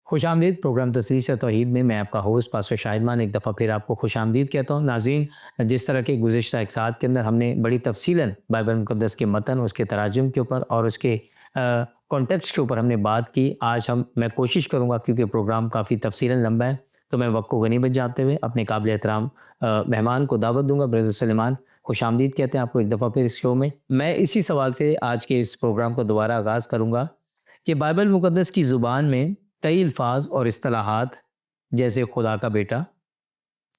خوش آمدید پروگرام تسلیس توحید میں آپ کا ہوسٹ پاسٹر شاہدمان ایک دفعہ پھر آپ کو خوش آمدید کہتا ہوں. ناظرین، جس طرح کے گزشتہ ایک ساعت کے اندر ہم نے بڑی تفصیلاً بائبل مقدس کے متن، اس کے تراجم کے اوپر اور اس کے کانٹیکسٹ کے اوپر ہم نے بات کی. آج میں کوشش کروں گا، کیونکہ پروگرام کافی تفصیلاً لمبا ہے، تو میں وقت کو غنیمت جانتے ہوئے اپنے قابل احترام مہمان کو دعوت دوں گا. بردر سلیمان، خوش آمدید کہتے ہیں آپ کو ایک دفعہ پھر اس شو میں. میں اسی سوال سے آج کے اس پروگرام کو دوبارہ آغاز کروں گا کہ بائبل مقدس کی زبان میں کئی الفاظ اور اصطلاحات جیسے خدا کا بیٹا،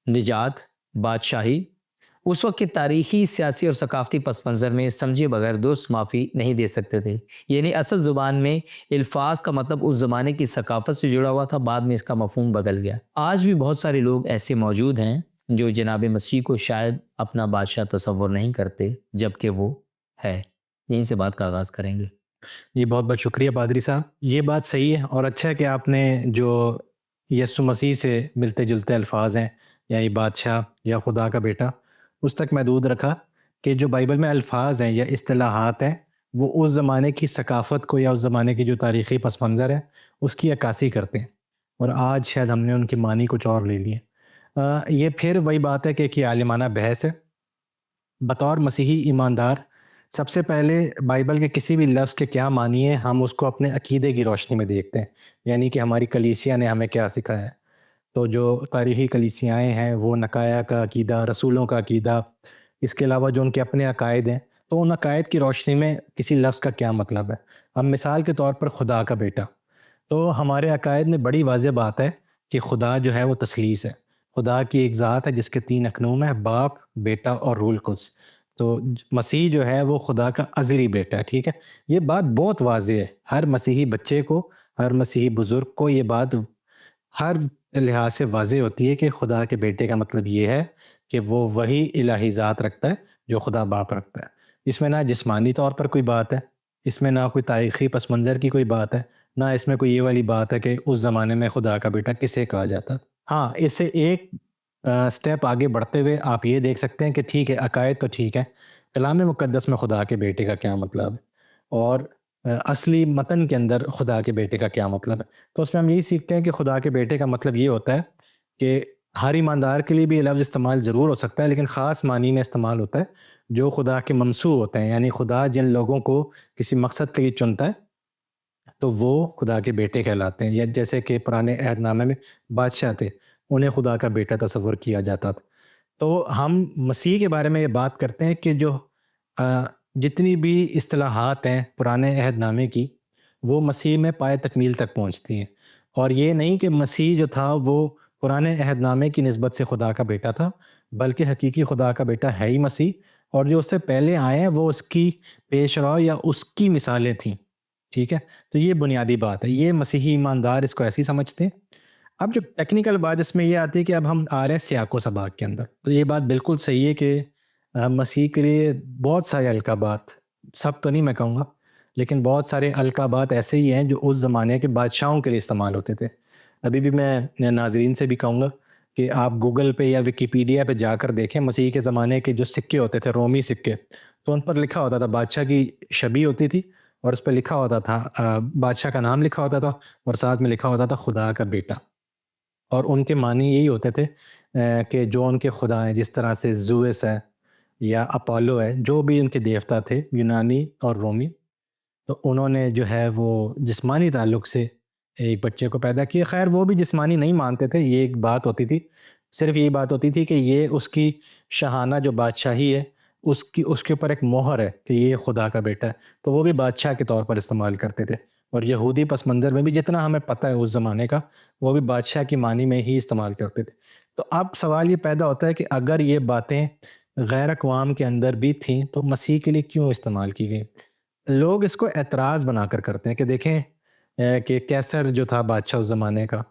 نجات، بادشاہی، اس وقت کے تاریخی، سیاسی اور ثقافتی پس منظر میں سمجھے بغیر درست معافی نہیں دے سکتے تھے. یعنی اصل زبان میں الفاظ کا مطلب اس زمانے کی ثقافت سے جڑا ہوا تھا، بعد میں اس کا مفہوم بدل گیا. آج بھی بہت سارے لوگ ایسے موجود ہیں جو جناب مسیح کو شاید اپنا بادشاہ تصور نہیں کرتے، جبکہ وہ ہے. یہیں سے بات کا آغاز کریں گے. جی بہت بہت شکریہ پادری صاحب. یہ بات صحیح ہے اور اچھا ہے کہ آپ نے جو یسوع مسیح سے ملتے جلتے الفاظ ہیں، یعنی بادشاہ یا خدا کا بیٹا، اس تک محدود رکھا کہ جو بائبل میں الفاظ ہیں یا اصطلاحات ہیں وہ اس زمانے کی ثقافت کو یا اس زمانے کی جو تاریخی پس منظر ہے اس کی عکاسی کرتے ہیں، اور آج شاید ہم نے ان کی معنی کچھ اور لے لی ہے. یہ پھر وہی بات ہے کہ عالمانہ بحث ہے. بطور مسیحی ایماندار سب سے پہلے بائبل کے کسی بھی لفظ کے کیا معنی ہے ہم اس کو اپنے عقیدے کی روشنی میں دیکھتے ہیں، یعنی کہ ہماری کلیسیا نے ہمیں کیا سکھایا ہے. تو جو تاریخی کلیسیائیں ہیں وہ نقایا کا عقیدہ، رسولوں کا عقیدہ، اس کے علاوہ جو ان کے اپنے عقائد ہیں، تو ان عقائد کی روشنی میں کسی لفظ کا کیا مطلب ہے. اب مثال کے طور پر خدا کا بیٹا، تو ہمارے عقائد میں بڑی واضح بات ہے کہ خدا جو ہے وہ تثلیث ہے. خدا کی ایک ذات ہے جس کے 3 اقنوم ہیں، باپ، بیٹا اور روح القدس. تو مسیح جو ہے وہ خدا کا ازلی بیٹا ہے. ٹھیک ہے، یہ بات بہت واضح ہے. ہر مسیحی بچے کو، ہر مسیحی بزرگ کو یہ بات ہر لحاظ سے واضح ہوتی ہے کہ خدا کے بیٹے کا مطلب یہ ہے کہ وہ وہی الہی ذات رکھتا ہے جو خدا باپ رکھتا ہے. اس میں نہ جسمانی طور پر کوئی بات ہے، اس میں نہ کوئی تاریخی پس منظر کی کوئی بات ہے، نہ اس میں کوئی یہ والی بات ہے کہ اس زمانے میں خدا کا بیٹا کسے کہا جاتا. ہاں، اس سے ایک سٹیپ آگے بڑھتے ہوئے آپ یہ دیکھ سکتے ہیں کہ ٹھیک ہے، عقائد تو ٹھیک ہے، کلام مقدس میں خدا کے بیٹے کا کیا مطلب ہے، اور اصلی متن کے اندر خدا کے بیٹے کا کیا مطلب ہے. تو اس میں ہم یہی سیکھتے ہیں کہ خدا کے بیٹے کا مطلب یہ ہوتا ہے کہ ہر ایماندار کے لیے بھی یہ لفظ استعمال ضرور ہو سکتا ہے، لیکن خاص معنی میں استعمال ہوتا ہے جو خدا کے ممسوح ہوتے ہیں. یعنی خدا جن لوگوں کو کسی مقصد کے لیے چنتا ہے تو وہ خدا کے بیٹے کہلاتے ہیں. یا جیسے کہ پرانے عہد نامے میں بادشاہ تھے، انہیں خدا کا بیٹا تصور کیا جاتا تھا. تو ہم مسیح کے بارے میں یہ بات کرتے ہیں کہ جو جتنی بھی اصطلاحات ہیں پرانے عہد نامے کی، وہ مسیح میں پائے تکمیل تک پہنچتی ہیں. اور یہ نہیں کہ مسیح جو تھا وہ پرانے عہد نامے کی نسبت سے خدا کا بیٹا تھا، بلکہ حقیقی خدا کا بیٹا ہے ہی مسیح، اور جو اس سے پہلے آئے ہیں وہ اس کی پیش رو یا اس کی مثالیں تھیں. ٹھیک ہے، تو یہ بنیادی بات ہے. یہ مسیحی ایماندار اس کو ایسی سمجھتے ہیں. اب جو ٹیکنیکل بات اس میں یہ آتی ہے کہ اب ہم آ رہے ہیں سیاق و سباق کے اندر. تو یہ بات بالکل صحیح ہے کہ مسیح کے لیے بہت سارے القابات، سب تو نہیں میں کہوں گا، لیکن بہت سارے القابات ایسے ہی ہیں جو اس زمانے کے بادشاہوں کے لیے استعمال ہوتے تھے. ابھی بھی میں ناظرین سے بھی کہوں گا کہ آپ گوگل پہ یا وکیپیڈیا پہ جا کر دیکھیں مسیح کے زمانے کے جو سکے ہوتے تھے، رومی سکے، تو ان پر لکھا ہوتا تھا، بادشاہ کی شبیہ ہوتی تھی اور اس پہ لکھا ہوتا تھا، بادشاہ کا نام لکھا ہوتا تھا اور ساتھ میں لکھا ہوتا تھا خدا کا بیٹا. اور ان کے معنی یہی ہوتے تھے کہ جو ان کے خدا ہیں، جس طرح سے زوئس ہے یا اپولو ہے، جو بھی ان کے دیوتا تھے یونانی اور رومی، تو انہوں نے جو ہے وہ جسمانی تعلق سے ایک بچے کو پیدا کیا. خیر وہ بھی جسمانی نہیں مانتے تھے، یہ ایک بات ہوتی تھی، صرف یہی بات ہوتی تھی کہ یہ اس کی شاہانہ جو بادشاہی ہے اس کے اوپر ایک مہر ہے کہ یہ خدا کا بیٹا ہے، تو وہ بھی بادشاہ کے طور پر استعمال کرتے تھے. اور یہودی پس منظر میں بھی جتنا ہمیں پتہ ہے اس زمانے کا، وہ بھی بادشاہ کی معنی میں ہی استعمال کرتے تھے. تو اب سوال یہ پیدا ہوتا ہے کہ اگر یہ باتیں غیر اقوام کے اندر بھی تھیں تو مسیح کے لیے کیوں استعمال کی گئی؟ لوگ اس کو اعتراض بنا کر کرتے ہیں کہ دیکھیں کہ کیسر جو تھا بادشاہ اس زمانے کا،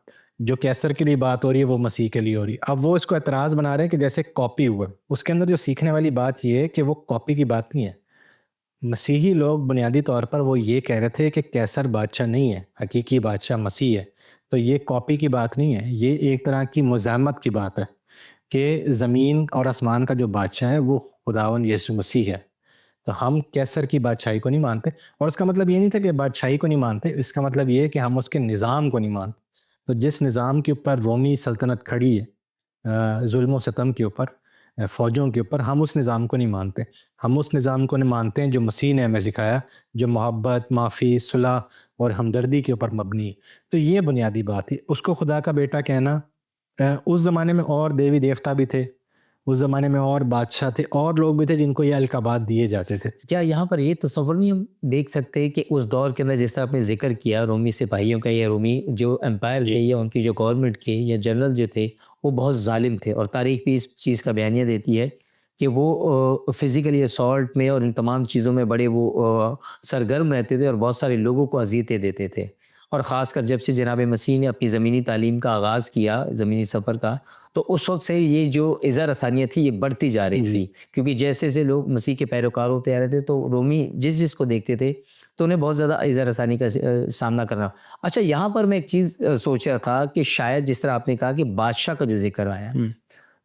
جو کیسر کے لیے بات ہو رہی ہے وہ مسیح کے لیے ہو رہی ہے. اب وہ اس کو اعتراض بنا رہے ہیں کہ جیسے کاپی ہوا. اس کے اندر جو سیکھنے والی بات یہ ہے کہ وہ کاپی کی بات نہیں ہے. مسیحی لوگ بنیادی طور پر وہ یہ کہہ رہے تھے کہ کیسر بادشاہ نہیں ہے، حقیقی بادشاہ مسیح ہے. تو یہ کاپی کی بات نہیں ہے، یہ ایک طرح کی مزاحمت کی بات ہے کہ زمین اور آسمان کا جو بادشاہ ہے وہ خداوند یسوع مسیح ہے. تو ہم کیسر کی بادشاہی کو نہیں مانتے، اور اس کا مطلب یہ نہیں تھا کہ بادشاہی کو نہیں مانتے، اس کا مطلب یہ ہے کہ ہم اس کے نظام کو نہیں مانتے. تو جس نظام کے اوپر رومی سلطنت کھڑی ہے ظلم و ستم کے اوپر، فوجوں کے اوپر، ہم اس نظام کو نہیں مانتے. ہم اس نظام کو نہیں مانتے ہیں جو مسیح نے ہمیں سکھایا، جو محبت، معافی، صلح اور ہمدردی کے اوپر مبنی ہے. تو یہ بنیادی بات ہے. اس کو خدا کا بیٹا کہنا، اس زمانے میں اور دیوی دیوتا بھی تھے، اس زمانے میں اور بادشاہ تھے، اور لوگ بھی تھے جن کو یہ القابات دیے جاتے تھے. کیا یہاں پر یہ تصور نہیں ہم دیکھ سکتے کہ اس دور کے اندر جس طرح آپ نے ذکر کیا رومی سپاہیوں کا یا رومی جو امپائر تھے یا ان کی جو گورنمنٹ کے یا جنرل جو تھے وہ بہت ظالم تھے، اور تاریخ بھی اس چیز کا بیانیہ دیتی ہے کہ وہ فزیکلی اسالٹ میں اور ان تمام چیزوں میں بڑے وہ سرگرم رہتے تھے اور بہت سارے لوگوں کو اذیتیں دیتے تھے. اور خاص کر جب سے جناب مسیح نے اپنی زمینی تعلیم کا آغاز کیا، زمینی سفر کا، تو اس وقت سے یہ جو اذا رسانیہ تھی یہ بڑھتی جا رہی تھی، کیونکہ جیسے جیسے لوگ مسیح کے پیروکار ہوتے آ رہے تھے تو رومی جس کو دیکھتے تھے تو انہیں بہت زیادہ اذا رسانی کا سامنا کرنا. اچھا، یہاں پر میں ایک چیز سوچ رہا تھا کہ شاید جس طرح آپ نے کہا کہ بادشاہ کا جو ذکر آیا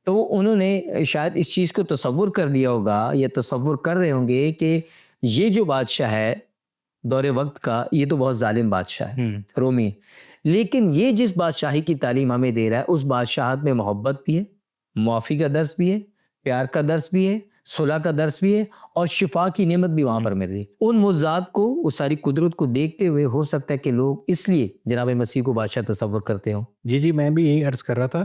تو انہوں نے شاید اس چیز کو تصور کر لیا ہوگا یا تصور کر رہے ہوں گے کہ یہ جو بادشاہ ہے دور وقت کا یہ تو بہت ظالم بادشاہ ہے رومی، لیکن یہ جس بادشاہی کی تعلیم ہمیں دے رہا ہے اس بادشاہت میں محبت بھی ہے، معافی کا درس بھی ہے، پیار کا درس بھی ہے، صلح کا درس بھی ہے، اور شفا کی نعمت بھی وہاں پر مل رہی ہے. ان موضوعات کو، اس ساری قدرت کو دیکھتے ہوئے ہو سکتا ہے کہ لوگ اس لیے جناب مسیح کو بادشاہ تصور کرتے ہوں. جی میں بھی یہی عرض کر رہا تھا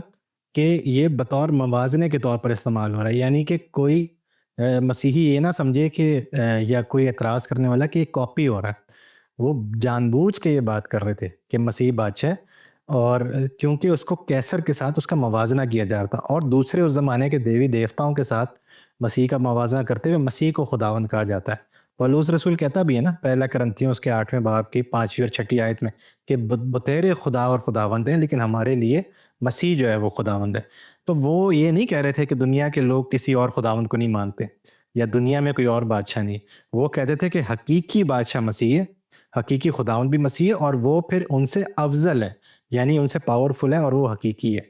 کہ یہ بطور موازنے کے طور پر استعمال ہو رہا ہے. یعنی کہ کوئی مسیحی یہ نہ سمجھے کہ یا کوئی اعتراض کرنے والا کہ یہ کاپی ہو رہا ہے. وہ جان بوجھ کے یہ بات کر رہے تھے کہ مسیح بادشاہ ہے، اور کیونکہ اس کو کیسر کے ساتھ اس کا موازنہ کیا جا رہا تھا، اور دوسرے اس زمانے کے دیوی دیوتاؤں کے ساتھ مسیح کا موازنہ کرتے ہوئے مسیح کو خداوند کہا جاتا ہے. پولس رسول کہتا بھی ہے نا، پہلا کرنتھیوں اس کے 8ویں باب کی 5ویں اور 6 آیت میں کہ بتیرے خدا اور خداوند ہیں، لیکن ہمارے لیے مسیح جو ہے وہ خداوند ہے. تو وہ یہ نہیں کہہ رہے تھے کہ دنیا کے لوگ کسی اور خداوند کو نہیں مانتے یا دنیا میں کوئی اور بادشاہ نہیں. وہ کہتے تھے کہ حقیقی بادشاہ مسیح ہے، حقیقی خداوند بھی مسیح ہے، اور وہ پھر ان سے افضل ہے، یعنی ان سے پاورفل ہے اور وہ حقیقی ہے.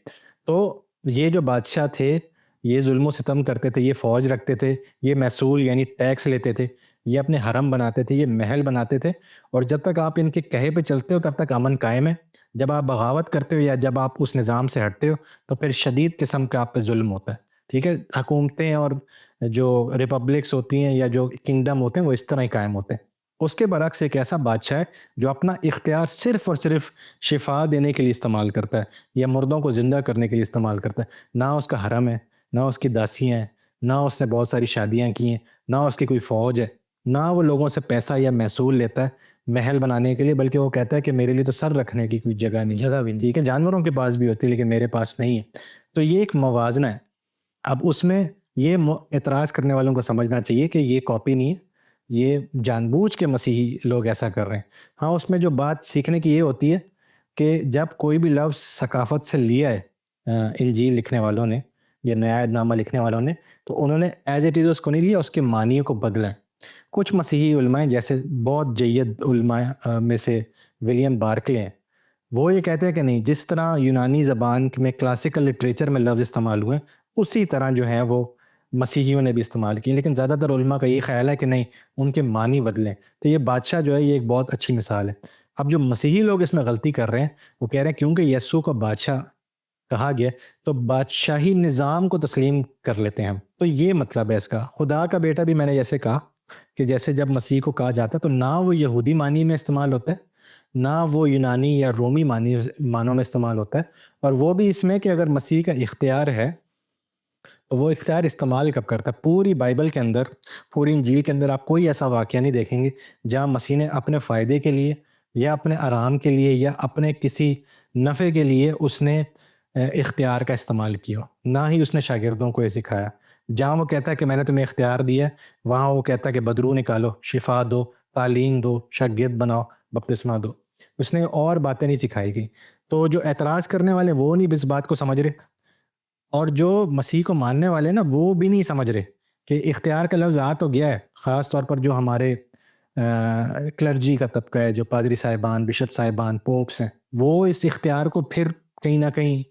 تو یہ جو بادشاہ تھے یہ ظلم و ستم کرتے تھے، یہ فوج رکھتے تھے، یہ محصول یعنی ٹیکس لیتے تھے، یہ اپنے حرم بناتے تھے، یہ محل بناتے تھے، اور جب تک آپ ان کے کہے پہ چلتے ہو تب تک امن قائم ہے. جب آپ بغاوت کرتے ہو یا جب آپ اس نظام سے ہٹتے ہو تو پھر شدید قسم کا آپ پہ ظلم ہوتا ہے. ٹھیک ہے، حکومتیں اور جو ریپبلکس ہوتی ہیں یا جو کنگڈم ہوتے ہیں وہ اس طرح ہی قائم ہوتے ہیں. اس کے برعکس ایک ایسا بادشاہ ہے جو اپنا اختیار صرف اور صرف شفا دینے کے لیے استعمال کرتا ہے یا مردوں کو زندہ کرنے کے لیے استعمال کرتا ہے. نہ اس کا حرم ہے، نہ اس کی داسیاں ہیں، نہ اس نے بہت ساری شادیاں کی ہیں، نہ اس کی کوئی فوج ہے، نہ وہ لوگوں سے پیسہ یا محصول لیتا ہے محل بنانے کے لیے، بلکہ وہ کہتا ہے کہ میرے لیے تو سر رکھنے کی کوئی جگہ نہیں. جگہ بھی نہیں. ٹھیک ہے، جانوروں کے پاس بھی ہوتی ہے لیکن میرے پاس نہیں ہے. تو یہ ایک موازنہ ہے. اب اس میں یہ اعتراض کرنے والوں کو سمجھنا چاہیے کہ یہ کاپی نہیں ہے، یہ جان بوجھ کے مسیحی لوگ ایسا کر رہے ہیں. ہاں، اس میں جو بات سیکھنے کی یہ ہوتی ہے کہ جب کوئی بھی لفظ ثقافت سے لیا ہے انجیل لکھنے والوں نے یا نیا عہد نامہ لکھنے والوں نے، تو انہوں نے ایز اٹ از اس کو نہیں لیا، اس کے معنی کو بدلا ہے. کچھ مسیحی علماء جیسے بہت جید علماء میں سے ولیم بارکلے ہیں، وہ یہ کہتے ہیں کہ نہیں، جس طرح یونانی زبان میں کلاسیکل لٹریچر میں لفظ استعمال ہوئے اسی طرح جو ہے وہ مسیحیوں نے بھی استعمال کی. لیکن زیادہ تر علماء کا یہ خیال ہے کہ نہیں، ان کے معنی بدلیں. تو یہ بادشاہ جو ہے یہ ایک بہت اچھی مثال ہے. اب جو مسیحی لوگ اس میں غلطی کر رہے ہیں وہ کہہ رہے ہیں کیونکہ یسوع کو بادشاہ کہا گیا تو بادشاہی نظام کو تسلیم کر لیتے ہیں ہم. تو یہ مطلب ہے اس کا. خدا کا بیٹا بھی میں نے جیسے کہا کہ جیسے جب مسیح کو کہا جاتا ہے تو نہ وہ یہودی معنی میں استعمال ہوتا ہے، نہ وہ یونانی یا رومی معنوں میں استعمال ہوتا ہے. اور وہ بھی اس میں کہ اگر مسیح کا اختیار ہے تو وہ اختیار استعمال کب کرتا ہے. پوری بائبل کے اندر، پوری انجیل کے اندر آپ کوئی ایسا واقعہ نہیں دیکھیں گے جہاں مسیح نے اپنے فائدے کے لیے یا اپنے آرام کے لیے یا اپنے کسی نفع کے لیے اس نے اختیار کا استعمال کیا. نہ ہی اس نے شاگردوں کو یہ سکھایا. جہاں وہ کہتا ہے کہ میں نے تمہیں اختیار دیا ہے، وہاں وہ کہتا ہے کہ بدرو نکالو، شفا دو، تعلیم دو، شاگرد بناؤ، بپتسمہ دو. اس نے اور باتیں نہیں سکھائی گئی. تو جو اعتراض کرنے والے وہ نہیں اس بات کو سمجھ رہے، اور جو مسیح کو ماننے والے نا وہ بھی نہیں سمجھ رہے کہ اختیار کا لفظ آ تو گیا ہے. خاص طور پر جو ہمارے کلرجی کا طبقہ ہے، جو پادری صاحبان، بشپ صاحبان، پوپس ہیں، وہ اس اختیار کو پھر کہیں نہ کہیں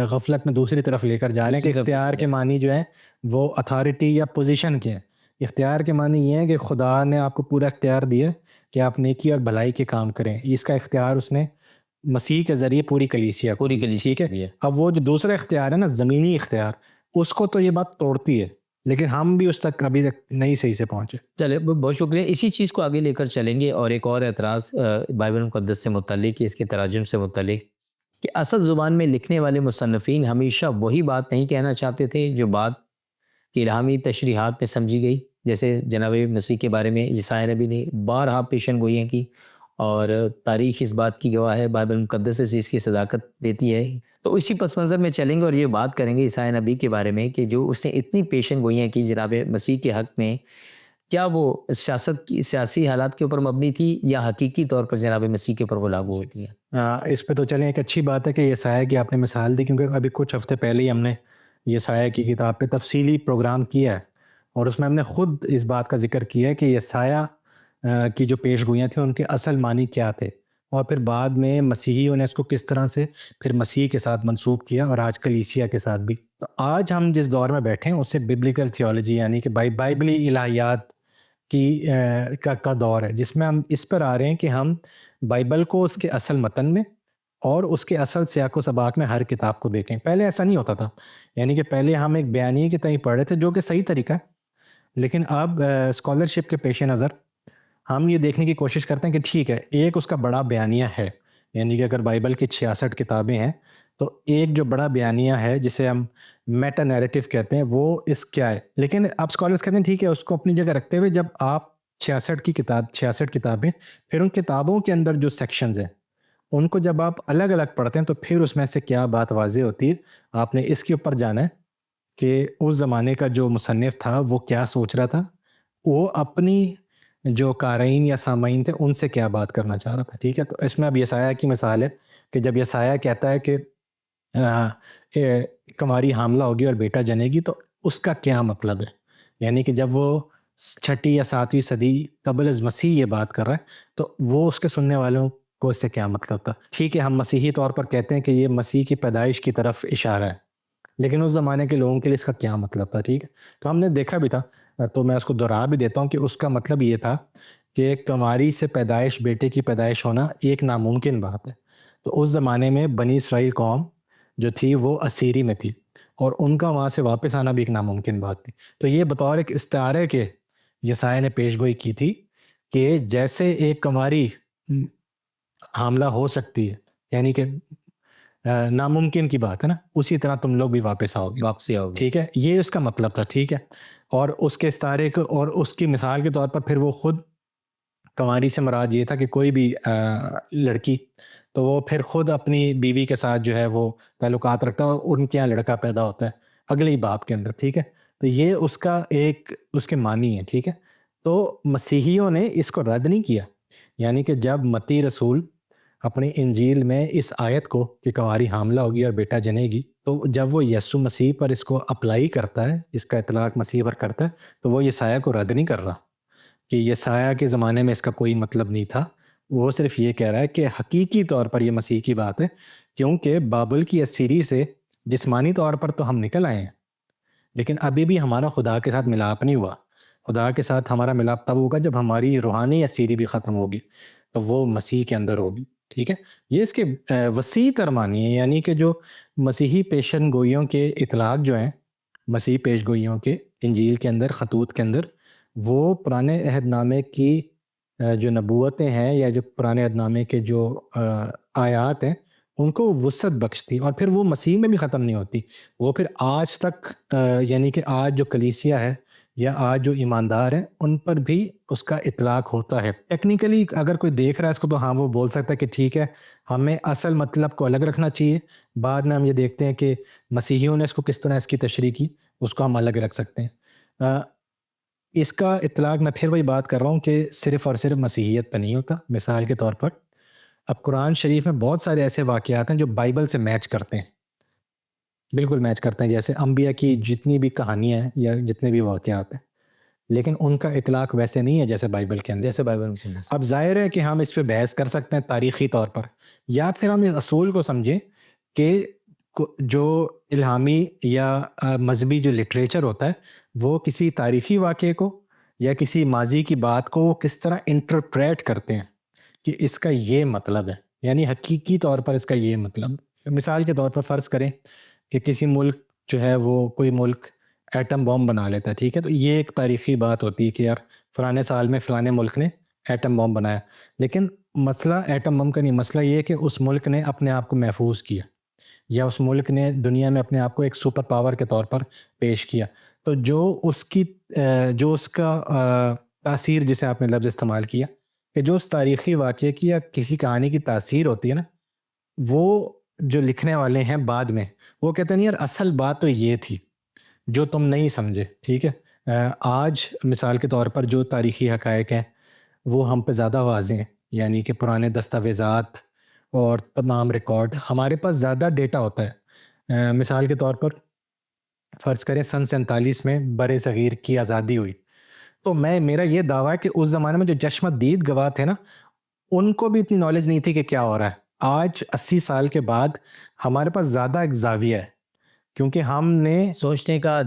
غفلت میں دوسری طرف لے کر جا رہے ہیں کہ اختیار کے معنی جو ہے وہ اتھارٹی یا پوزیشن کے ہیں. اختیار کے معنی یہ ہے کہ خدا نے آپ کو پورا اختیار دیا کہ آپ نیکی اور بھلائی کے کام کریں. اس کا اختیار اس نے مسیح کے ذریعے پوری کلیسیا کو، پوری کلیسیا ٹھیک ہے. بھی ہے. اب وہ جو دوسرا اختیار ہے نا، زمینی اختیار، اس کو تو یہ بات توڑتی ہے، لیکن ہم بھی اس تک ابھی تک نہیں صحیح سے پہنچے. چلے بہت شکریہ. اسی چیز کو آگے لے کر چلیں گے. اور ایک اور اعتراض بائبل مقدس سے متعلق، اس کے تراجم سے متعلق، کہ اصل زبان میں لکھنے والے مصنفین ہمیشہ وہی بات نہیں کہنا چاہتے تھے جو بات کہ الہامی تشریحات میں سمجھی گئی. جیسے جناب مسیح کے بارے میں یسایا نبی نے بارہا پیشن گوئیاں کی، اور تاریخ اس بات کی گواہ ہے، بائبل مقدس سے اس کی صداقت دیتی ہے. تو اسی پس منظر میں چلیں گے اور یہ بات کریں گے یسایا نبی کے بارے میں کہ جو اس نے اتنی پیشن گوئیاں کی جناب مسیح کے حق میں، کیا وہ سیاست کی سیاسی حالات کے اوپر مبنی تھی یا حقیقی طور پر جناب مسیح کے اوپر وہ لاگو ہوتی ہے؟ اس پہ تو چلیں، ایک اچھی بات ہے کہ یسایا کی آپ نے مثال دی، کیونکہ ابھی کچھ ہفتے پہلے ہی ہم نے یسایا کی کتاب پہ تفصیلی پروگرام کیا ہے، اور اس میں ہم نے خود اس بات کا ذکر کیا ہے کہ یسایا کی جو پیش گوئیاں تھیں ان کے اصل معنی کیا تھے، اور پھر بعد میں مسیحیوں نے اس کو کس طرح سے پھر مسیح کے ساتھ منسوب کیا، اور آج کلیسیا کے ساتھ بھی. تو آج ہم جس دور میں بیٹھے ہیں اسے ببلیکل تھیولوجی یعنی کہ بائبلی الہیات کی کا دور ہے، جس میں ہم اس پر آ رہے ہیں کہ ہم بائبل کو اس کے اصل متن میں اور اس کے اصل سیاق و سباق میں ہر کتاب کو دیکھیں. پہلے ایسا نہیں ہوتا تھا، یعنی کہ پہلے ہم ایک بیانیے کی طرح پڑھ رہے تھے جو کہ صحیح طریقہ ہے، لیکن اب اسکالرشپ کے پیش نظر ہم یہ دیکھنے کی کوشش کرتے ہیں کہ ٹھیک ہے، ایک اس کا بڑا بیانیہ ہے، یعنی کہ اگر بائبل کی 66 کتابیں ہیں تو ایک جو بڑا بیانیہ ہے جسے ہم میٹا نیریٹو کہتے ہیں، وہ اس کیا ہے. لیکن اب اسکالرس کہتے ہیں ٹھیک ہے، اس کو اپنی جگہ رکھتے ہوئے جب آپ 66 کتابیں، پھر ان کتابوں کے اندر جو سیکشنز ہیں ان کو جب آپ الگ الگ پڑھتے ہیں تو پھر اس میں سے کیا بات واضح ہوتی ہے. آپ نے اس کے اوپر جانا ہے کہ اس زمانے کا جو مصنف تھا وہ کیا سوچ رہا تھا، وہ اپنی جو قارئین یا سامعین تھے ان سے کیا بات کرنا چاہ رہا تھا. ٹھیک ہے، تو اس میں اب یسایا کی مثال ہے کہ جب یسایا کہتا ہے کہ کماری حاملہ ہوگی اور بیٹا جنے گی، تو اس کا کیا مطلب ہے. یعنی کہ جب وہ 6 یا 7ویں صدی قبل از مسیح یہ بات کر رہا ہے تو وہ اس کے سننے والوں کو اس سے کیا مطلب تھا. ٹھیک ہے، ہم مسیحی طور پر کہتے ہیں کہ یہ مسیح کی پیدائش کی طرف اشارہ ہے، لیکن اس زمانے کے لوگوں کے لیے اس کا کیا مطلب تھا. ٹھیک ہے، تو ہم نے دیکھا بھی تھا، تو میں اس کو دہرا بھی دیتا ہوں کہ اس کا مطلب یہ تھا کہ کماری سے پیدائش، بیٹے کی پیدائش ہونا ایک ناممکن بات ہے. تو اس زمانے میں بنی اسرائیل قوم جو تھی وہ اسیری میں تھی، اور ان کا وہاں سے واپس آنا بھی ایک ناممکن بات تھی. تو یہ بطور ایک استعارے کے یسایا نے پیش گوئی کی تھی کہ جیسے ایک کماری حاملہ ہو سکتی ہے، یعنی کہ ناممکن کی بات ہے نا، اسی طرح تم لوگ بھی واپس آؤ گے، واپسی آؤ گے. ٹھیک ہے، یہ اس کا مطلب تھا. ٹھیک ہے، اور اس کے استعارے کو اور اس کی مثال کے طور پر پھر وہ خود کنواری سے مراد یہ تھا کہ کوئی بھی لڑکی تو وہ پھر خود اپنی بیوی کے ساتھ جو ہے وہ تعلقات رکھتا ہے، اور ان کے یہاں لڑکا پیدا ہوتا ہے اگلے ہی باپ کے اندر. ٹھیک ہے، تو یہ اس کا ایک اس کے معنی ہے. ٹھیک ہے، تو مسیحیوں نے اس کو رد نہیں کیا، یعنی کہ جب متی رسول اپنی انجیل میں اس آیت کو کہ کنواری حاملہ ہوگی اور بیٹا جنے گی، تو جب وہ یسوع مسیح پر اس کو اپلائی کرتا ہے، اس کا اطلاق مسیح پر کرتا ہے، تو وہ یسایا کو رد نہیں کر رہا کہ یسایا کے زمانے میں اس کا کوئی مطلب نہیں تھا. وہ صرف یہ کہہ رہا ہے کہ حقیقی طور پر یہ مسیح کی بات ہے، کیونکہ بابل کی اسیری سے جسمانی طور پر تو ہم نکل آئے ہیں، لیکن ابھی بھی ہمارا خدا کے ساتھ ملاپ نہیں ہوا. خدا کے ساتھ ہمارا ملاپ تب ہوگا جب ہماری روحانی اسیری بھی ختم ہوگی، تو وہ مسیح کے اندر ہوگی. ٹھیک ہے، یہ اس کے وسیع تر معنی ہے. یعنی کہ جو مسیحی پیشن گوئیوں کے اطلاق جو ہیں، مسیحی پیش گوئیوں کے انجیل کے اندر، خطوط کے اندر، وہ پرانے عہد نامے کی جو نبوتیں ہیں یا جو پرانے عہد نامے کے جو آیات ہیں ان کو وسعت بخشتی، اور پھر وہ مسیح میں بھی ختم نہیں ہوتی، وہ پھر آج تک یعنی کہ آج جو کلیسیا ہے یا آج جو ایماندار ہیں ان پر بھی اس کا اطلاق ہوتا ہے. ٹیکنیکلی اگر کوئی دیکھ رہا ہے اس کو تو ہاں وہ بول سکتا ہے کہ ٹھیک ہے، ہمیں اصل مطلب کو الگ رکھنا چاہیے. بعد میں ہم یہ دیکھتے ہیں کہ مسیحیوں نے اس کو کس طرح اس کی تشریح کی، اس کو ہم الگ رکھ سکتے ہیں. اس کا اطلاق میں پھر وہی بات کر رہا ہوں کہ صرف اور صرف مسیحیت پہ نہیں ہوتا. مثال کے طور پر اب قرآن شریف میں بہت سارے ایسے واقعات ہیں جو بائبل سے میچ کرتے ہیں، بالکل میچ کرتے ہیں، جیسے انبیاء کی جتنی بھی کہانیاں ہیں یا جتنے بھی واقعات ہیں، لیکن ان کا اطلاق ویسے نہیں ہے جیسے بائبل کے اندر. جیسے بائبل میں. اب ظاہر ہے کہ ہم اس پہ بحث کر سکتے ہیں تاریخی طور پر، یا پھر ہم اس اصول کو سمجھیں کہ جو الہامی یا مذہبی جو لٹریچر ہوتا ہے وہ کسی تاریخی واقعے کو یا کسی ماضی کی بات کو وہ کس طرح انٹرپریٹ کرتے ہیں کہ اس کا یہ مطلب ہے. یعنی حقیقی طور پر اس کا یہ مطلب، مثال کے طور پر فرض کریں کہ کسی ملک جو ہے وہ کوئی ملک ایٹم بم بنا لیتا ہے، ٹھیک ہے، تو یہ ایک تاریخی بات ہوتی ہے کہ یار فلانے سال میں فلانے ملک نے ایٹم بم بنایا، لیکن مسئلہ ایٹم بم کا نہیں، مسئلہ یہ ہے کہ اس ملک نے اپنے آپ کو محفوظ کیا، یا اس ملک نے دنیا میں اپنے آپ کو ایک سپر پاور کے طور پر پیش کیا. تو جو اس کا تاثیر، جسے آپ نے لفظ استعمال کیا کہ جو اس تاریخی واقعے کی یا کسی کہانی کی تاثیر ہوتی ہے نا، وہ جو لکھنے والے ہیں بعد میں وہ کہتے ہیں نہیں یار اصل بات تو یہ تھی جو تم نہیں سمجھے، ٹھیک ہے. آج مثال کے طور پر جو تاریخی حقائق ہیں وہ ہم پہ زیادہ واضح ہیں، یعنی کہ پرانے دستاویزات اور تمام ریکارڈ ہمارے پاس زیادہ ڈیٹا ہوتا ہے. مثال کے طور پر فرض کریں سن 47 میں بر صغیر کی آزادی ہوئی، تو میرا یہ دعویٰ ہے کہ اس زمانے میں جو چشمہ دید گواہ تھے نا، ان کو بھی اتنی نالج نہیں تھی کہ کیا ہو رہا ہے. آج 80 سال کے بعد ہمارے پاس زیادہ ایک زاویہ ہے، کیونکہ ہم نے سوچنے کا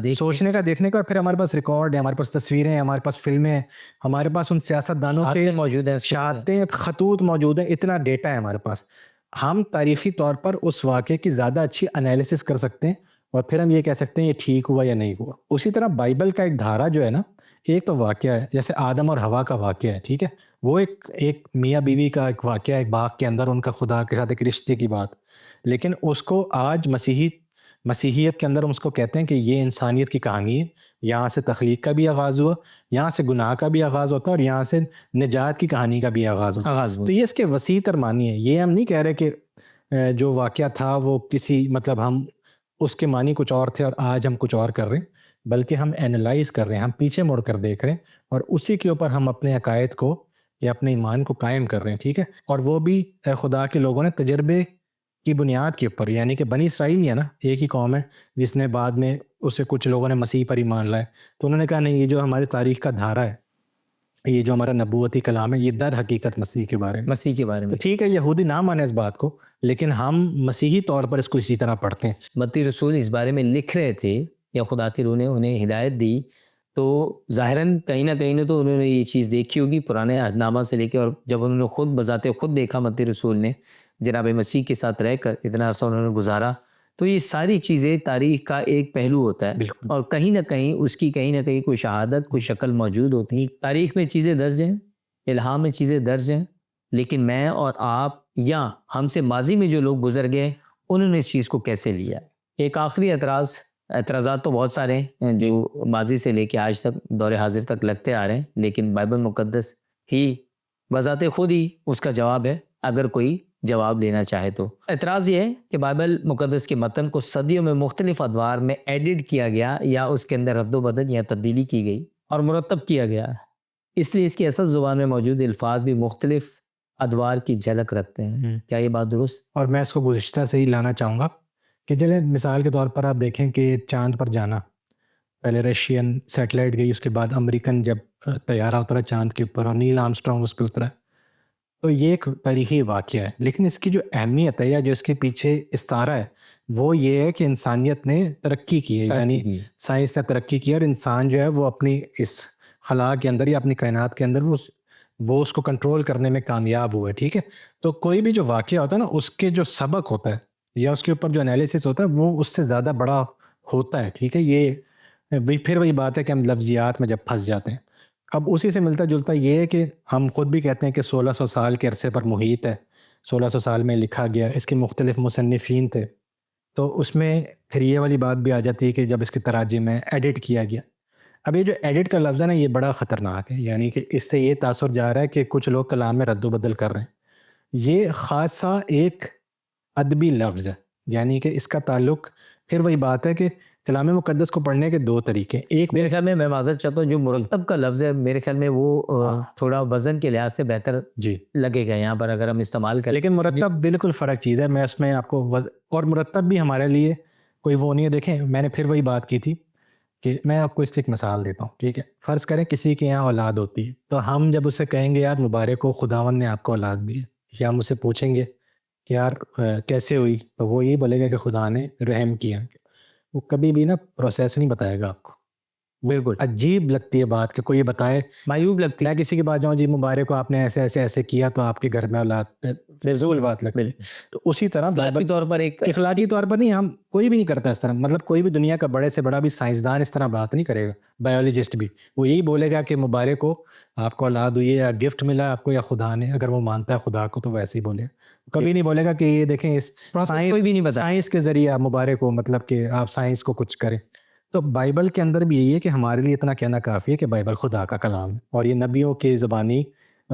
دیکھنے کا، پھر ہمارے پاس ریکارڈ ہے، ہمارے پاس تصویریں ہیں، ہمارے پاس فلمیں ہیں، ہمارے پاس ان سیاست دانوں کے موجود ہیں، شہادتیں، خطوط موجود ہیں، اتنا ڈیٹا ہے ہمارے پاس. ہم تاریخی طور پر اس واقعے کی زیادہ اچھی انالیسس کر سکتے ہیں، اور پھر ہم یہ کہہ سکتے ہیں یہ ٹھیک ہوا یا نہیں ہوا. اسی طرح بائبل کا ایک دھارا جو ہے نا، ایک تو واقعہ ہے جیسے آدم اور حوا کا واقعہ ہے، ٹھیک ہے، وہ ایک میاں بیوی کا ایک واقعہ ہے، ایک باغ کے اندر ان کا خدا کے ساتھ ایک رشتے کی بات. لیکن اس کو آج مسیحیت کے اندر ہم اس کو کہتے ہیں کہ یہ انسانیت کی کہانی ہے. یہاں سے تخلیق کا بھی آغاز ہوا، یہاں سے گناہ کا بھی آغاز ہوتا ہے، اور یہاں سے نجات کی کہانی کا بھی آغاز ہوتا ہے. تو یہ اس کے وسیع تر معنی ہے. یہ ہم نہیں کہہ رہے کہ جو واقعہ تھا وہ کسی مطلب ہم اس کے معنی کچھ اور تھے اور آج ہم کچھ اور کر رہے ہیں، بلکہ ہم اینالائز کر رہے ہیں، ہم پیچھے مڑ کر دیکھ رہے ہیں، اور اسی کے اوپر ہم اپنے عقائد کو یا اپنے ایمان کو قائم کر رہے ہیں، ٹھیک ہے. اور وہ بھی خدا کے لوگوں نے تجربے کی بنیاد کے اوپر، یعنی کہ بنی اسرائیل نہیں ہے نا، ایک ہی قوم ہے جس نے بعد میں اس سے کچھ لوگوں نے مسیح پر ایمان لائے، تو انہوں نے کہا نہیں، یہ جو ہماری تاریخ کا دھارا ہے، یہ جو ہمارا نبوتی کلام ہے، یہ در حقیقت مسیح کے بارے میں. تو ٹھیک ہے، یہودی نہ مانے اس بات کو، لیکن ہم مسیحی طور پر اس کو اسی طرح پڑھتے ہیں. متی رسول اس بارے میں لکھ رہے تھے یا خدا کی روح نے انہیں ہدایت دی، تو ظاہراً کہیں نہ کہیں تو انہوں نے یہ چیز دیکھی ہوگی پرانے عہد نامہ سے لے کے، اور جب انہوں نے خود بذات خود دیکھا، متی رسول نے جناب مسیح کے ساتھ رہ کر اتنا عرصہ انہوں نے گزارا، تو یہ ساری چیزیں تاریخ کا ایک پہلو ہوتا ہے، اور کہیں نہ کہیں اس کی کہیں نہ کہیں کوئی شہادت، کوئی شکل موجود ہوتی ہے. تاریخ میں چیزیں درج ہیں، الہام میں چیزیں درج ہیں، لیکن میں اور آپ یا ہم سے ماضی میں جو لوگ گزر گئے انہوں نے اس چیز کو کیسے لیا. ایک آخری اعتراضات تو بہت سارے ہیں جو ماضی سے لے کے آج تک دور حاضر تک لگتے آ رہے ہیں، لیکن بائبل مقدس ہی بذات خود ہی اس کا جواب ہے اگر کوئی جواب لینا چاہے تو. اعتراض یہ ہے کہ بائبل مقدس کے متن کو صدیوں میں مختلف ادوار میں ایڈٹ کیا گیا، یا اس کے اندر رد و بدل یا تبدیلی کی گئی اور مرتب کیا گیا، اس لیے اس کی اصل زبان میں موجود الفاظ بھی مختلف ادوار کی جھلک رکھتے ہیں. کیا یہ بات درست؟ اور میں اس کو گزشتہ سے ہی لانا چاہوں گا کہ چلے مثال کے طور پر آپ دیکھیں کہ چاند پر جانا، پہلے رشین سیٹلائٹ گئی، اس کے بعد امریکن جب طیارہ اترا چاند کے اوپر اور نیل آرمسٹرانگ اس پہ اترا، تو یہ ایک تاریخی واقعہ ہے. لیکن اس کی جو اہمیت ہے یا جو اس کے پیچھے استعارہ ہے وہ یہ ہے کہ انسانیت نے ترقی کی ہے، یعنی سائنس نے ترقی کی، اور انسان جو ہے وہ اپنی اس خلا کے اندر یا اپنی کائنات کے اندر وہ اس کو کنٹرول کرنے میں کامیاب ہوئے، ٹھیک ہے. تو کوئی بھی جو واقعہ ہوتا ہے نا، اس کے جو سبق ہوتا ہے یا اس کے اوپر جو انالیسس ہوتا ہے وہ اس سے زیادہ بڑا ہوتا ہے، ٹھیک ہے. یہ پھر وہی بات ہے کہ ہم لفظیات میں جب پھنس جاتے ہیں. اب اسی سے ملتا جلتا یہ ہے کہ ہم خود بھی کہتے ہیں کہ 1600 سال کے عرصے پر محیط ہے، 1600 سال میں لکھا گیا، اس کے مختلف مصنفین تھے. تو اس میں پھر یہ والی بات بھی آ جاتی ہے کہ جب اس کے تراجم میں ایڈٹ کیا گیا. اب یہ جو ایڈٹ کا لفظ ہے نا، یہ بڑا خطرناک ہے، یعنی کہ اس سے یہ تاثر جا رہا ہے کہ کچھ لوگ کلام میں رد و بدل کر رہے ہیں. یہ خاصا ایک ادبی لفظ ہے، یعنی کہ اس کا تعلق پھر وہی بات ہے کہ کلام مقدس کو پڑھنے کے دو طریقے. ایک میرے خیال میں معذرت چاہتا ہوں، جو مرتب کا لفظ ہے میرے خیال میں وہ تھوڑا وزن کے لحاظ سے بہتر لگے گا یہاں پر اگر ہم استعمال کریں. لیکن مرتب بالکل فرق چیز ہے. میں اس میں آپ کو اور مرتب بھی ہمارے لیے کوئی وہ نہیں ہے. دیکھیں میں نے پھر وہی بات کی تھی کہ میں آپ کو اس کی ایک مثال دیتا ہوں، ٹھیک ہے. فرض کریں کسی کے یہاں اولاد ہوتی ہے، تو ہم جب اسے کہیں گے یار مبارک ہو، خداوند نے آپ کو اولاد دی، یا ہم اسے پوچھیں گے کہ یار کیسے ہوئی، تو وہ یہ بولے گا کہ خدا نے رحم کیا. وہ کبھی بھی نا پروسیس نہیں بتائے گا آپ کو، بالکل عجیب لگتی ہے بات کہ کوئی یہ بتائے، معیوب لگتی میں کسی کے پاس جاؤں جی مبارک کو آپ نے ایسے ایسے ایسے کیا تو آپ کے گھر میں اولاد، فضول بات لگتی ہے. بالکل تو اسی طرح اخلاقی طور پر ایک اخلاقی طور پر نہیں، ہم کوئی بھی نہیں کرتا اس طرح. مطلب کوئی بھی دنیا کا بڑے سے بڑا بھی سائنسدان اس طرح بات نہیں کرے گا، بایولوجسٹ بھی. وہ یہی بولے گا کہ مبارک کو آپ کو اولاد ہوئی ہے یا گفٹ ملا آپ کو یا خدا نے، اگر وہ مانتا ہے خدا کو تو ویسے ہی بولے گا. کبھی نہیں بولے گا کہ یہ دیکھیں اس کوئی بھی نہیں بتا. سائنس کے ذریعے آپ مبارک ہو، مطلب کہ آپ سائنس کو کچھ کریں. تو بائبل کے اندر بھی یہی ہے کہ ہمارے لیے اتنا کہنا کافی ہے کہ بائبل خدا کا کلام ہے اور یہ نبیوں کی زبانی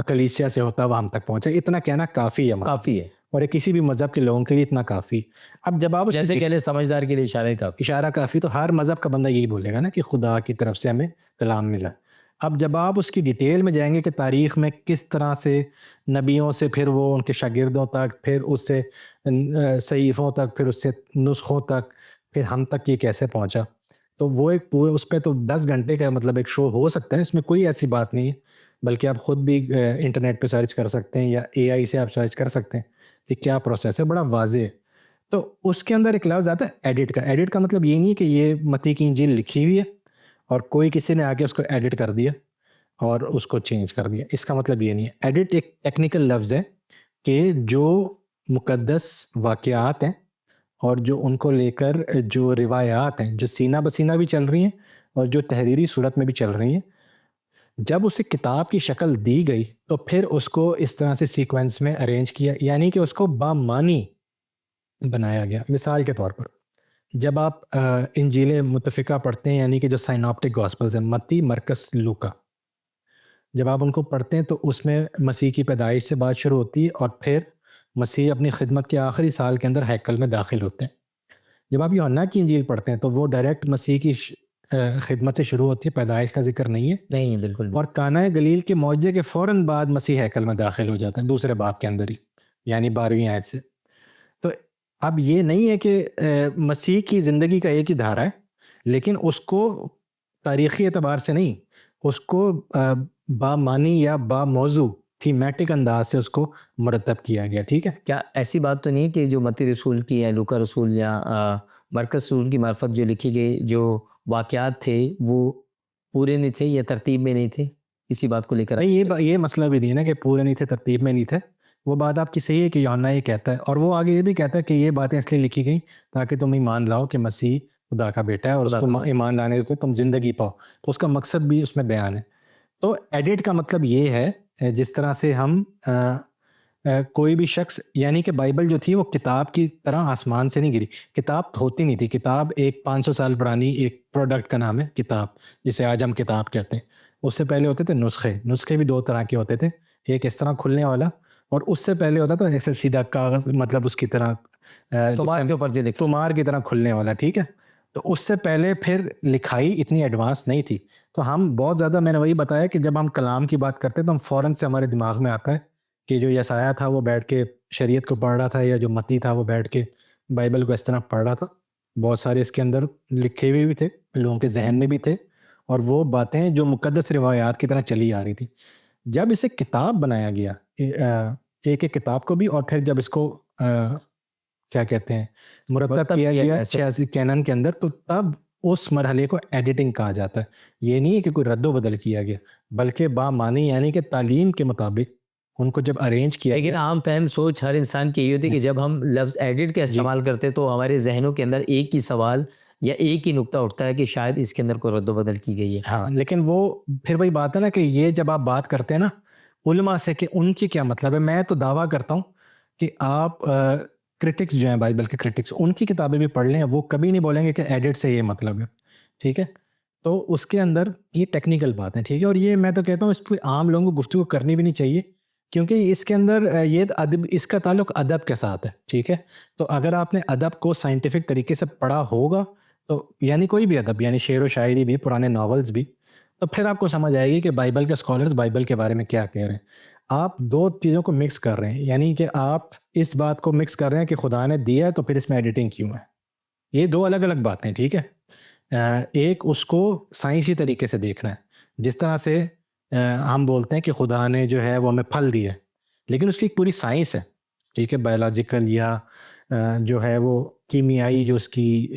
کلیسیا سے ہوتا ہوا ہم تک پہنچا. اتنا کہنا کافی ہے، کافی ہے. اور یہ کسی بھی مذہب کے لوگوں کے لیے اتنا کافی. اب جب آپ جیسے کہ سمجھدار کے لیے اشارہ کافی. اشارہ کافی، تو ہر مذہب کا بندہ یہی بولے گا نا کہ خدا کی طرف سے ہمیں کلام ملا. اب جب آپ اس کی ڈیٹیل میں جائیں گے کہ تاریخ میں کس طرح سے نبیوں سے پھر وہ ان کے شاگردوں تک، پھر اس سے صحیفوں تک، پھر اس سے نسخوں تک، پھر ہم تک یہ کیسے پہنچا، تو وہ ایک پورے اس پہ تو 10 گھنٹے کا مطلب ایک شو ہو سکتا ہے. اس میں کوئی ایسی بات نہیں ہے، بلکہ آپ خود بھی انٹرنیٹ پہ سرچ کر سکتے ہیں یا اے آئی سے آپ سرچ کر سکتے ہیں کہ کیا پروسیس ہے، بڑا واضح ہے. تو اس کے اندر ایک لفظ آتا ہے ایڈٹ کا. ایڈٹ کا مطلب یہ نہیں کہ یہ متی کی انجیل لکھی ہوئی ہے اور کوئی کسی نے آ کے اس کو ایڈٹ کر دیا اور اس کو چینج کر دیا. اس کا مطلب یہ نہیں ہے. ایڈٹ ایک ٹیکنیکل لفظ ہے کہ جو مقدس واقعات ہیں اور جو ان کو لے کر جو روایات ہیں جو سینہ بسینہ بھی چل رہی ہیں اور جو تحریری صورت میں بھی چل رہی ہیں، جب اسے کتاب کی شکل دی گئی تو پھر اس کو اس طرح سے سیکوینس میں ارینج کیا، یعنی کہ اس کو بامانی بنایا گیا. مثال کے طور پر جب آپ انجیل متفقہ پڑھتے ہیں، یعنی کہ جو سائناپٹک گاسپلز ہیں، متی، مرکز، لوکا، جب آپ ان کو پڑھتے ہیں تو اس میں مسیح کی پیدائش سے بات شروع ہوتی ہے اور پھر مسیح اپنی خدمت کے آخری سال کے اندر ہیکل میں داخل ہوتے ہیں. جب آپ یوحنا کی انجیل پڑھتے ہیں تو وہ ڈائریکٹ مسیح کی خدمت سے شروع ہوتی ہے، پیدائش کا ذکر نہیں ہے. نہیں بالکل. اور کانا گلیل کے معجزے کے فوراً بعد مسیح ہیکل میں داخل ہو جاتا ہے دوسرے باب کے اندر ہی، یعنی 12ویں آیت سے. تو اب یہ نہیں ہے کہ مسیح کی زندگی کا ایک ہی دھارا ہے، لیکن اس کو تاریخی اعتبار سے نہیں، اس کو با معنی یا با موضوع تھیمیٹک انداز سے اس کو مرتب کیا گیا. ٹھیک ہے، کیا ایسی بات تو نہیں کہ جو متی رسول کی یا لوکا رسول یا مرکز رسول کی معرفت جو لکھی گئی جو واقعات تھے وہ پورے نہیں تھے یا ترتیب میں نہیں تھے؟ اسی بات کو لے کر نہیں، یہ مسئلہ بھی نہیں ہے نا کہ پورے نہیں تھے، ترتیب میں نہیں تھے. وہ بات آپ کی صحیح ہے کہ یوحنا یہ کہتا ہے، اور وہ آگے یہ بھی کہتا ہے کہ یہ باتیں اس لیے لکھی گئیں تاکہ تم ایمان لاؤ کہ مسیح خدا کا بیٹا ہے اور اس کو ایمان لانے سے تم زندگی پاؤ. تو اس کا مقصد بھی اس میں بیان ہے. تو ایڈٹ کا مطلب یہ ہے جس طرح سے ہم کوئی بھی شخص، یعنی کہ بائبل جو تھی وہ کتاب کی طرح آسمان سے نہیں گری. کتاب ہوتی نہیں تھی. کتاب ایک 500 سال پرانی ایک پروڈکٹ کا نام ہے کتاب، جسے آج ہم کتاب کہتے ہیں. اس سے پہلے ہوتے تھے نسخے بھی 2 طرح کے ہوتے تھے. ایک اس طرح کھلنے والا، اور اس سے پہلے ہوتا تھا ایسے سیدھا کاغذ، مطلب اس کی طرح تمہار کی طرح کھلنے والا. ٹھیک ہے، تو اس سے پہلے پھر لکھائی اتنی ایڈوانس نہیں تھی. تو ہم بہت زیادہ، میں نے وہی بتایا کہ جب ہم کلام کی بات کرتے ہیں تو ہم فوراً سے ہمارے دماغ میں آتا ہے کہ جو یسایہ تھا وہ بیٹھ کے شریعت کو پڑھ رہا تھا، یا جو متی تھا وہ بیٹھ کے بائبل کو اس طرح پڑھ رہا تھا. بہت سارے اس کے اندر لکھے ہوئے بھی تھے، لوگوں کے ذہن میں بھی تھے، اور وہ باتیں جو مقدس روایات کی طرح چلی آ رہی تھی. جب اسے کتاب بنایا گیا، ایک ایک کتاب کو بھی، اور پھر جب اس کو کیا کہتے ہیں مرتب کیا گیا 86 کینن کے اندر، تو تب اس مرحلے کو ایڈیٹنگ کہا جاتا ہے. یہ نہیں ہے کہ کوئی رد و بدل کیا گیا، بلکہ با معنی، یعنی کہ تعلیم کے مطابق ان کو جب ارینج کیا. لیکن عام فہم سوچ ہر انسان کی یہ ہوتی ہے کہ جب ہم لفظ ایڈٹ کا استعمال کرتے تو ہمارے ذہنوں کے اندر ایک ہی سوال یا ایک ہی نقطہ اٹھتا ہے کہ شاید اس کے اندر کوئی رد و بدل کی گئی ہے. ہاں، لیکن وہ پھر وہی بات ہے نا کہ یہ جب آپ بات کرتے ہیں نا علماء سے کہ ان کی کیا مطلب ہے، میں تو دعویٰ کرتا ہوں کہ آپ کرٹکس جو ہیں بائبل کے کرٹکس، ان کی کتابیں بھی پڑھ لیں، وہ کبھی نہیں بولیں گے کہ ایڈٹ سے یہ مطلب ہے. ٹھیک ہے، تو اس کے اندر یہ ٹیکنیکل بات ہے. ٹھیک ہے، اور یہ میں تو کہتا ہوں اس پہ عام لوگوں کو گفتگو کرنی بھی نہیں چاہیے، کیونکہ اس کے اندر یہ ادب، اس کا تعلق ادب کے ساتھ ہے. ٹھیک ہے، تو اگر آپ نے ادب کو سائنٹیفک طریقے سے پڑھا ہوگا، تو یعنی کوئی بھی ادب، یعنی شعر و شاعری بھی، پرانے ناولز بھی، تو پھر آپ کو سمجھ آئے گی کہ بائبل کے اسکالرز بائبل کے بارے میں کیا کہہ رہے ہیں. آپ 2 چیزوں کو مکس کر رہے ہیں، یعنی کہ آپ اس بات کو مکس کر رہے ہیں کہ خدا نے دیا ہے تو پھر اس میں ایڈیٹنگ کیوں ہے. یہ 2 الگ الگ باتیں. ٹھیک ہے، ایک اس کو سائنسی طریقے سے دیکھنا ہے، جس طرح سے ہم بولتے ہیں کہ خدا نے جو ہے وہ ہمیں پھل دیے، لیکن اس کی ایک پوری سائنس ہے. ٹھیک ہے، بایولوجیکل یا جو ہے وہ کیمیائی جو اس کی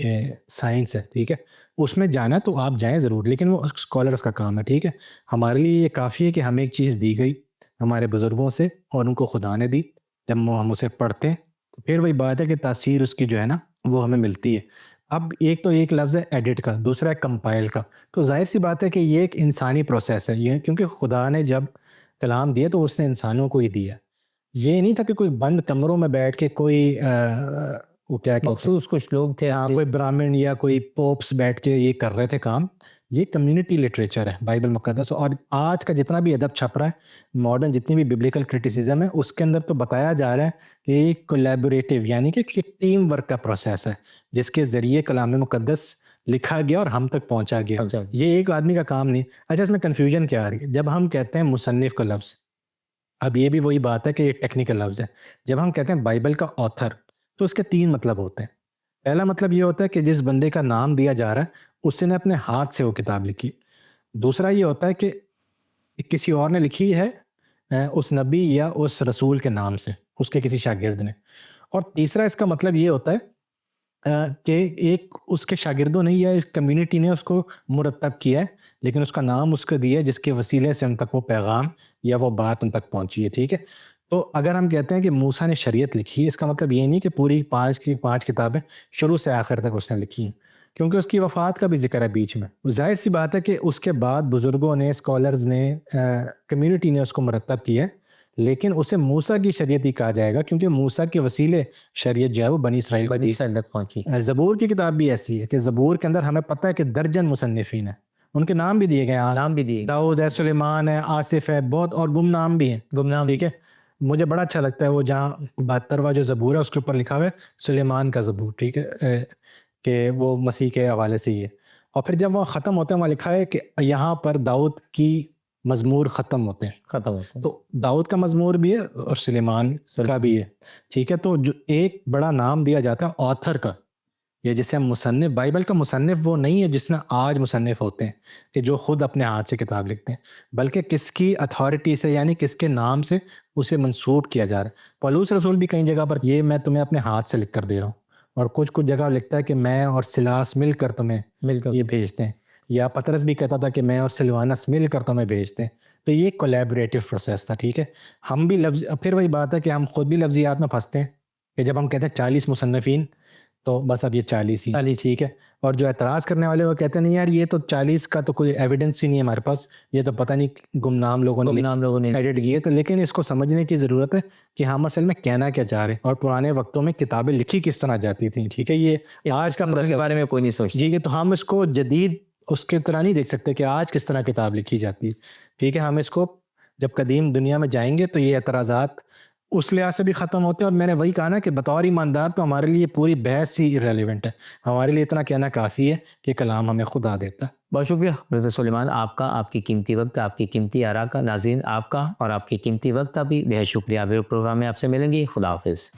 سائنس ہے. ٹھیک ہے، اس میں جانا تو آپ جائیں ضرور، لیکن وہ اسکالرس کا کام ہے، ٹھیک ہے. ہمارے لیے یہ کافی ہے کہ ہمیں ایک چیز دی گئی ہمارے بزرگوں سے اور ان کو خدا نے دی، جب ہم اسے پڑھتے ہیں تو پھر وہی بات ہے کہ تاثیر اس کی جو ہے نا وہ ہمیں ملتی ہے. اب ایک لفظ ہے ایڈٹ کا، دوسرا ہے کمپائل کا. تو ظاہر سی بات ہے کہ یہ ایک انسانی پروسیس ہے، یہ کیونکہ خدا نے جب کلام دیا تو اس نے انسانوں کو ہی دیا. یہ نہیں تھا کہ کوئی بند کمروں میں بیٹھ کے کوئی وہ کیا کہتے ہیں، مخصوص کچھ لوگ تھے ہاں کوئی برامن یا کوئی پوپس بیٹھ کے یہ کر رہے تھے کام. یہ کمیونٹی لٹریچر ہے بائبل مقدس. اور آج کا جتنا بھی ادب چھپ رہا ہے ماڈرن، جتنی بھی ببلیکل کرٹیسزم ہے، اس کے اندر تو بتایا جا رہا ہے کہ یہ کولیبوریٹیو یعنی کہ ٹیم ورک کا پروسیس ہے جس کے ذریعے کلام مقدس لکھا گیا اور ہم تک پہنچا گیا. یہ ایک آدمی کا کام نہیں. اچھا اس میں کنفیوژن کیا آ رہی ہے جب ہم کہتے ہیں مصنف کا لفظ؟ اب یہ بھی وہی بات ہے کہ یہ ٹیکنیکل لفظ ہے. جب ہم کہتے ہیں بائبل کا آتھر تو اس کے 3 مطلب ہوتے ہیں. پہلا مطلب یہ ہوتا ہے کہ جس بندے کا نام دیا جا رہا ہے اس نے اپنے ہاتھ سے وہ کتاب لکھی. دوسرا یہ ہوتا ہے کہ کسی اور نے لکھی ہے اس نبی یا اس رسول کے نام سے، اس کے کسی شاگرد نے. اور تیسرا اس کا مطلب یہ ہوتا ہے کہ ایک اس کے شاگردوں نے یا ایک کمیونٹی نے اس کو مرتب کیا ہے، لیکن اس کا نام اس کو دیا ہے جس کے وسیلے سے ان تک وہ پیغام یا وہ بات ان تک پہنچی ہے. ٹھیک ہے. تو اگر ہم کہتے ہیں کہ موسیٰ نے شریعت لکھی ہے، اس کا مطلب یہ نہیں کہ پوری 5 کتابیں شروع سے آخر تک اس نے لکھی ہیں، کیونکہ اس کی وفات کا بھی ذکر ہے بیچ میں. ظاہر سی بات ہے کہ اس کے بعد بزرگوں نے، اسکالرز نے، کمیونٹی نے اس کو مرتب کیا ہے، لیکن اسے موسیٰ کی شریعت ہی کہا جائے گا کیونکہ موسیٰ کے وسیلے شریعت جو ہے وہ بنی اسرائیل کو دی. تک پہنچی. زبور کی کتاب بھی ایسی ہے کہ زبور کے اندر ہمیں پتہ ہے کہ درجن مصنفین ہیں، ان کے نام بھی دیے گئے ہیں، نام بھی دیے، داؤد ہے، سلیمان ہے، آصف ہے، بہت اور گمنام بھی ہیں. گمنام. ٹھیک ہے. مجھے بڑا اچھا لگتا ہے وہ جہاں 72واں جو زبور ہے اس کے اوپر لکھا ہوا ہے سلیمان کا زبور. ٹھیک ہے، کہ وہ مسیح کے حوالے سے ہی ہے. اور پھر جب وہ ختم ہوتے ہیں وہاں لکھا ہے کہ یہاں پر داؤد کی مزمور ختم ہوتے ہیں. تو داؤد کا مزمور بھی ہے اور سلیمان کا بھی ہے. ٹھیک ہے. تو جو ایک بڑا نام دیا جاتا ہے آتھر کا، یہ جسے ہم مصنف، بائبل کا مصنف وہ نہیں ہے جس میں آج مصنف ہوتے ہیں کہ جو خود اپنے ہاتھ سے کتاب لکھتے ہیں، بلکہ کس کی اتھارٹی سے یعنی کس کے نام سے اسے منسوب کیا جا رہا ہے. پولس رسول بھی کئی جگہ پر یہ میں تمہیں اپنے ہاتھ سے لکھ کر دے رہا ہوں، اور کچھ جگہ لکھتا ہے کہ میں اور سلاس مل کر تمہیں یہ بھیجتے ہیں. یا پطرس بھی کہتا تھا کہ میں اور سلوانس مل کر تمہیں بھیجتے ہیں. تو یہ کولیبریٹو پروسیس تھا. ٹھیک ہے. ہم بھی لفظ، پھر وہی بات ہے کہ ہم خود بھی لفظیات میں پھنستے ہیں کہ جب ہم کہتے ہیں 40 مصنفین تو بس اب یہ 40 ہی. ٹھیک ہے. اور جو اعتراض کرنے والے وہ کہتے ہیں نہیں یار یہ تو 40 کا تو کوئی ایویڈنس ہی نہیں ہے ہمارے پاس، یہ تو پتہ نہیں گمنام لوگوں نے ایڈٹ کیے. تو لیکن اس کو سمجھنے کی ضرورت ہے کہ ہم اصل میں کہنا کیا چاہ رہے ہیں اور پرانے وقتوں میں کتابیں لکھی کس طرح جاتی تھیں. ٹھیک ہے. یہ آج کا کے بارے میں کوئی نہیں سوچتا. جی. تو ہم اس کو جدید اس کے طرح نہیں دیکھ سکتے کہ آج کس طرح کتاب لکھی جاتی ہے. ٹھیک ہے. ہم اس کو جب قدیم دنیا میں جائیں گے تو یہ اعتراضات اس لحاظ سے بھی ختم ہوتے ہیں. اور میں نے وہی کہا نا کہ بطور ایماندار تو ہمارے لیے پوری بحث ہی ریلیونٹ ہے. ہمارے لیے اتنا کہنا کافی ہے کہ کلام ہمیں خدا دیتا ہے. بہت شکریہ برادر سلیمان آپ کا، آپ کی قیمتی وقت، آپ کی قیمتی آراء کا. ناظرین آپ کا اور آپ کی قیمتی وقت کا بھی بہت شکریہ. پروگرام میں آپ سے ملیں گے. خدا حافظ.